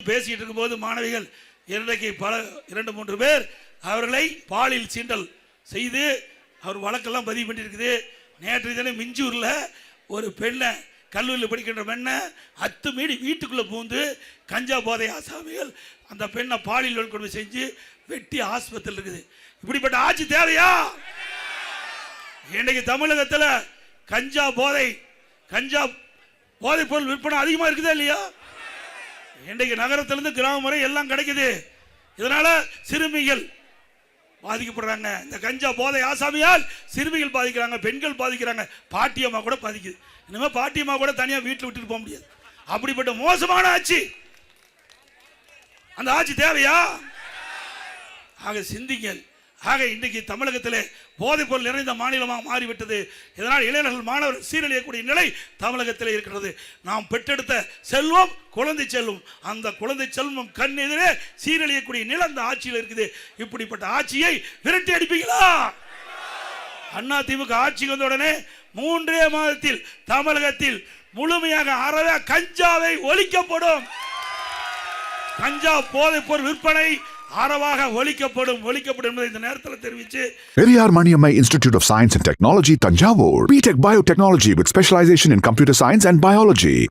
பேசிட்டு இருக்கும்போது மாணவிகள் இன்றைக்கு 2-3 பேர் அவர்களை பாலியல் சீண்டல் செய்து அவர் வழக்கெல்லாம் பதிவு பண்ணியிருக்குது. நேற்று தினம் மிஞ்சூரில் ஒரு பெண்ணை, கல்லூரியில் படிக்கின்ற பெண்ணை அத்துமீறி வீட்டுக்குள்ளே பூந்து கஞ்சா போதை ஆசாமிகள் அந்த பெண்ணை பாலியல் வன்கொடுமை செஞ்சு வெட்டி ஆஸ்பத்திரியில் இருக்குது. இப்படிப்பட்ட ஆட்சி தேவையா? இன்றைக்கு தமிழகத்தில் கஞ்சா போதைப் பொருள் விற்பனை அதிகமாக இருக்குதா இல்லையா? இன்றைக்கு நகரத்திலிருந்து கிராமம் வரை எல்லாம் கிடைக்குது. இதனால சிறுமிகள் பாதிக்கப்படுறாங்க. இந்த கஞ்சா போதை ஆசாமியால் சிறுமிகள் பாதிக்கிறாங்க, பெண்கள் பாதிக்கிறாங்க, பாட்டியம்மா கூட பாதிக்குது. இனிமேல் பாட்டியம்மா கூட தனியாக வீட்டில் விட்டுட்டு போக முடியாது. அப்படிப்பட்ட மோசமான ஆட்சி. அந்த ஆட்சி தேவையா? ஆக சிந்திங்கள். ஆக இன்றைக்கு தமிழகத்திலே போதைப் பொருள் நிறைந்த மாநிலமாக மாறிவிட்டது. இதனால் இளைஞர்கள், மாணவர்கள் சீரழியக்கூடிய நிலை தமிழகத்திலே இருக்கிறது. நாம் பெற்றெடுத்த செல்வம் குழந்தை செல்வம், அந்த குழந்தை செல்வம் கண் எதிரே சீரழியக்கூடிய நிலை அந்த ஆட்சியில் இருக்குது. இப்படிப்பட்ட ஆட்சியை விரட்டி அடிப்பீங்களா? அதிமுக ஆட்சிக்கு வந்த உடனே 3 மாதத்தில் தமிழகத்தில் முழுமையாக அறவே கஞ்சாவை ஒழிக்கப்படும். கஞ்சா போதைப் பொருள் விற்பனை அறவாக ஒழிக்கப்படும் என்பதை இந்த நேரத்தில் தெரிவித்து, Periyar Maniammai Institute of Science and Technology, Tanjavur, BTech Biotechnology with specialization in computer science and biology.